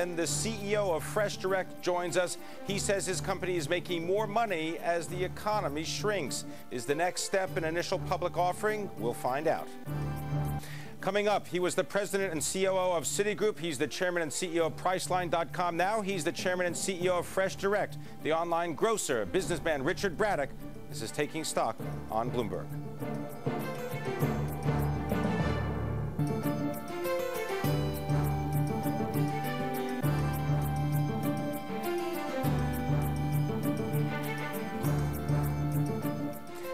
then the CEO of FreshDirect joins us. He says his company is making more money as the economy shrinks. Is the next step an initial public offering? We'll find out. Coming up, he was the president and COO of Citigroup. He's the chairman and CEO of Priceline.com. Now he's the chairman and CEO of FreshDirect, the online grocer. Businessman Richard Braddock. This is Taking Stock on Bloomberg.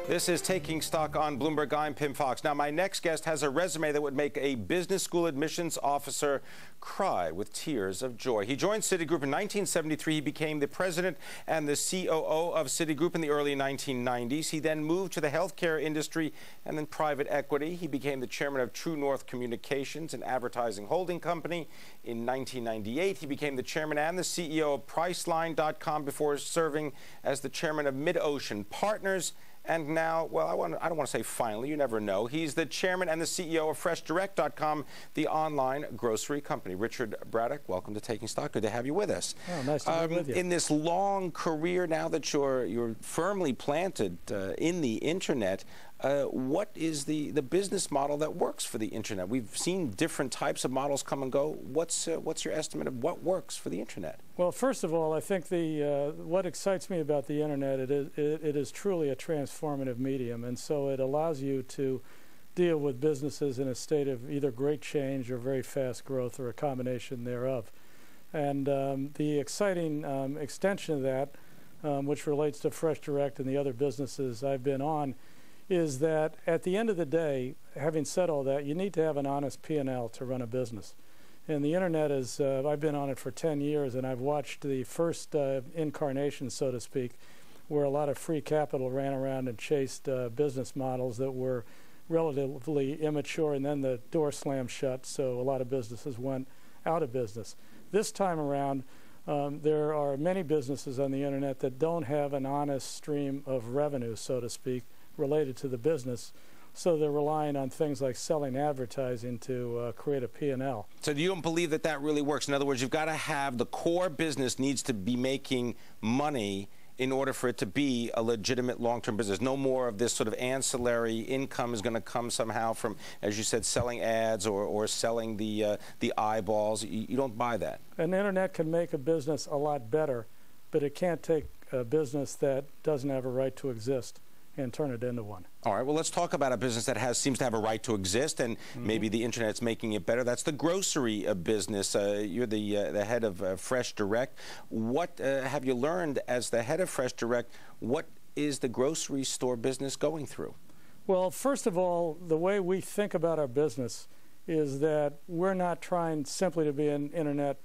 This is Taking Stock on Bloomberg. I'm Pim Fox. Now, my next guest has a resume that would make a business school admissions officer cry with tears of joy. He joined Citigroup in 1973. He became the president and the COO of Citigroup in the early 1990s. He then moved to the healthcare industry and then private equity. He became the chairman of True North Communications, an advertising holding company. In 1998, he became the chairman and the CEO of Priceline.com before serving as the chairman of MidOcean Partners. And now, well, I don't want to say finally, you never know. He's the chairman and the CEO of FreshDirect.com, the online grocery company. Richard Braddock, welcome to Taking Stock. Good to have you with us. Oh, nice to be with you. In this long career, now that you're firmly planted in the internet, what is the business model that works for the internet? We've seen different types of models come and go. What's your estimate of what works for the internet? Well, first of all, I think what excites me about the internet, it is truly a transformative medium, and so it allows you to deal with businesses in a state of either great change or very fast growth or a combination thereof. And the exciting extension of that, which relates to FreshDirect and the other businesses I've been on, is that at the end of the day, having said all that, you need to have an honest P&L to run a business. And the internet is, I've been on it for 10 years, and I've watched the first incarnation, so to speak, where a lot of free capital ran around and chased business models that were relatively immature, and then the door slammed shut, so a lot of businesses went out of business. This time around, there are many businesses on the internet that don't have an honest stream of revenue, so to speak, related to the business, so they're relying on things like selling advertising to create a P&L. So you don't believe that that really works? In other words, you've got to have the core business needs to be making money in order for it to be a legitimate long-term business. No more of this sort of ancillary income is going to come somehow from, as you said, selling ads or selling the eyeballs. You don't buy that. An internet can make a business a lot better, but it can't take a business that doesn't have a right to exist and turn it into one. All right, well, let's talk about a business that seems to have a right to exist, and maybe the internet's making it better. That's the grocery business. You're the head of FreshDirect. What have you learned as the head of FreshDirect? What is the grocery store business going through? Well, first of all, the way we think about our business is that we're not trying simply to be an internet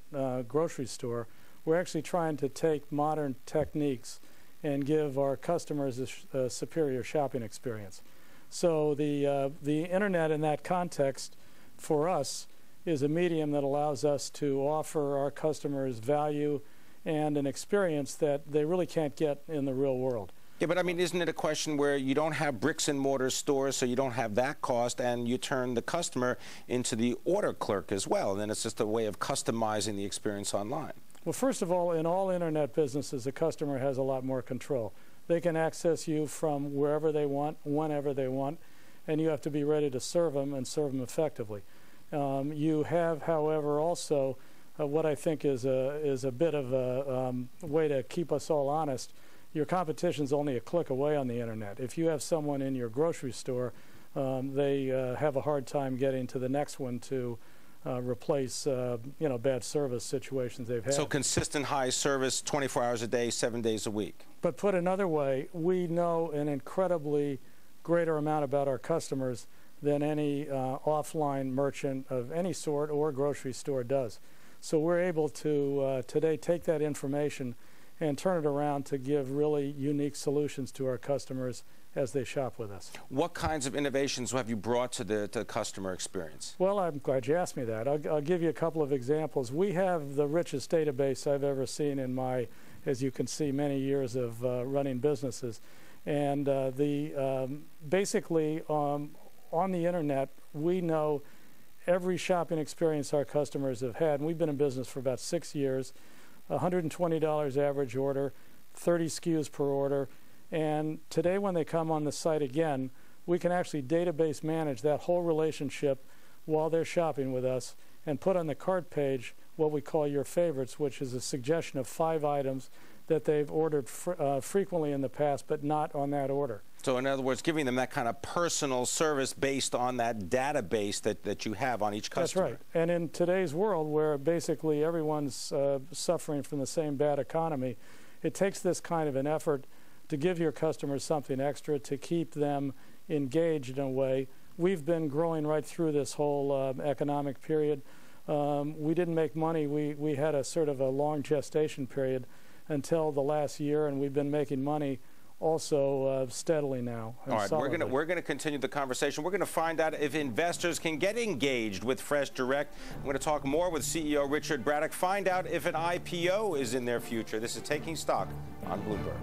grocery store. We're actually trying to take modern techniques and give our customers a superior shopping experience. So the internet in that context for us is a medium that allows us to offer our customers value and an experience that they really can't get in the real world. Yeah, but I mean, isn't it a question where you don't have bricks and mortar stores, so you don't have that cost, and you turn the customer into the order clerk as well, and then it's just a way of customizing the experience online? Well, first of all, in all internet businesses, the customer has a lot more control. They can access you from wherever they want, whenever they want, and you have to be ready to serve them and serve them effectively. You have, however, also what I think is a bit of a way to keep us all honest. Your competition's only a click away on the internet. If you have someone in your grocery store, they have a hard time getting to the next one to replace bad service situations they've had. So consistent high service 24 hours a day, 7 days a week. But put another way, we know an incredibly greater amount about our customers than any offline merchant of any sort or grocery store does. So we're able to today take that information and turn it around to give really unique solutions to our customers as they shop with us. What kinds of innovations have you brought to the customer experience? Well, I'm glad you asked me that. I'll give you a couple of examples. We have the richest database I've ever seen in my, as you can see, many years of running businesses. And basically on the internet, we know every shopping experience our customers have had. And we've been in business for about 6 years, $120 average order, 30 SKUs per order. And today when they come on the site again, we can actually database manage that whole relationship while they're shopping with us and put on the cart page what we call your favorites, which is a suggestion of 5 items that they've ordered frequently in the past, but not on that order. So in other words, giving them that kind of personal service based on that database that you have on each customer. That's right. And in today's world where basically everyone's suffering from the same bad economy, it takes this kind of an effort to give your customers something extra, to keep them engaged in a way. We've been growing right through this whole economic period. We didn't make money. We had a sort of a long gestation period until the last year, and we've been making money also steadily now. All right, we're going to continue the conversation. We're going to find out if investors can get engaged with Fresh Direct. I'm going to talk more with CEO Richard Braddock, find out if an IPO is in their future. This is Taking Stock on Bloomberg.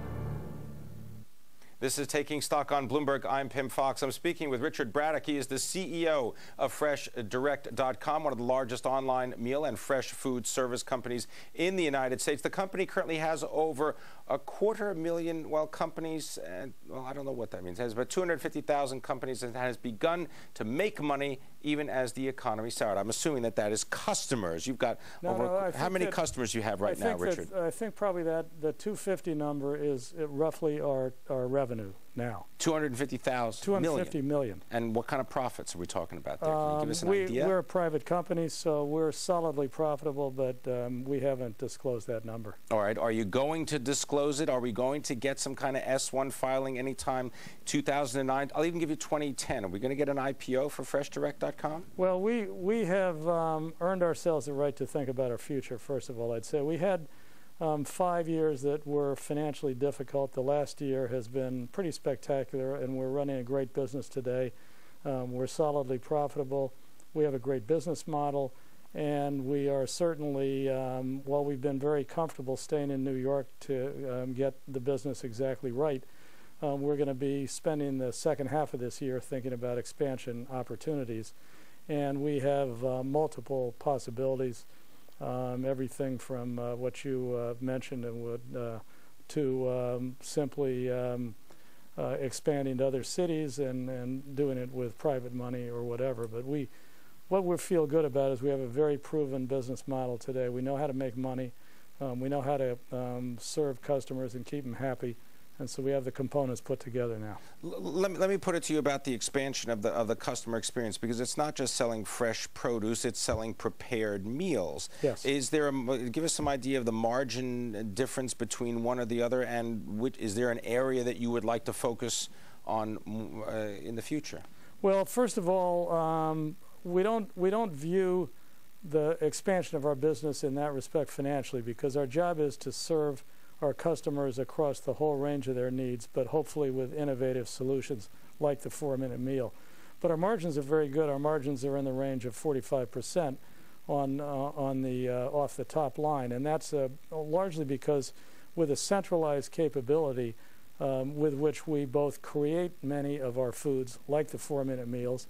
This is Taking Stock on Bloomberg. I'm Pim Fox. I'm speaking with Richard Braddock. He is the CEO of FreshDirect.com, one of the largest online meal and fresh food service companies in the United States. The company currently has over 250,000, well, companies, and well, I don't know what that means. It has about 250,000 companies and has begun to make money even as the economy soured. I'm assuming that is customers. You've got how many customers you have right now, Richard? I think probably that the 250 number is roughly our revenue now. 250,000. 250 million. And what kind of profits are we talking about there? Can you give us an idea? We're a private company, so we're solidly profitable, but we haven't disclosed that number. All right. Are you going to disclose it? Are we going to get some kind of S1 filing anytime 2009? I'll even give you 2010. Are we going to get an IPO for FreshDirect.com? Well, we have earned ourselves the right to think about our future, first of all, I'd say. We had 5 years that were financially difficult. The last year has been pretty spectacular, and we're running a great business today. We're solidly profitable. We have a great business model, and we are certainly, while we've been very comfortable staying in New York to get the business exactly right, we're going to be spending the second half of this year thinking about expansion opportunities. And we have multiple possibilities. Everything from what you mentioned and to simply expanding to other cities and doing it with private money or whatever. But what we feel good about is we have a very proven business model today. We know how to make money. We know how to serve customers and keep them happy. And so we have the components put together now. Let me put it to you about the expansion of the customer experience, because it's not just selling fresh produce, it's selling prepared meals. Yes. Give us some idea of the margin difference between one or the other, and is there an area that you would like to focus on in the future? Well, first of all, we don't view the expansion of our business in that respect financially, because our job is to serve our customers across the whole range of their needs, but hopefully with innovative solutions like the 4-minute meal. But our margins are very good. Our margins are in the range of 45% on the off the top line, and that's largely because with a centralized capability with which we both create many of our foods, like the 4-minute meals,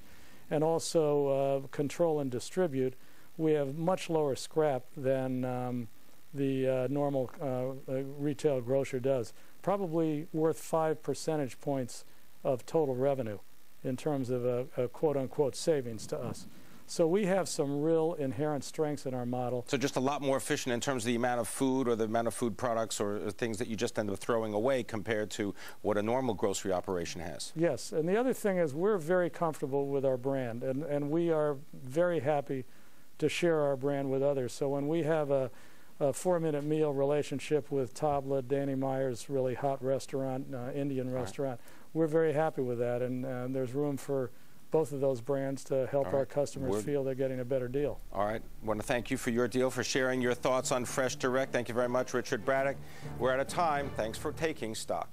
and also control and distribute, we have much lower scrap than the normal retail grocer does. Probably worth 5 percentage points of total revenue in terms of a quote-unquote savings to us. So we have some real inherent strengths in our model. So just a lot more efficient in terms of the amount of food or the amount of food products or things that you just end up throwing away compared to what a normal grocery operation has. Yes, and the other thing is we're very comfortable with our brand, and we are very happy to share our brand with others. So when we have a 4-minute meal relationship with Tabla, Danny Meyer's really hot restaurant, Indian restaurant, we're very happy with that, and there's room for both of those brands to help our customers feel they're getting a better deal. All right. I want to thank you for your deal, for sharing your thoughts on Fresh Direct. Thank you very much, Richard Braddock. We're out of time. Thanks for taking stock.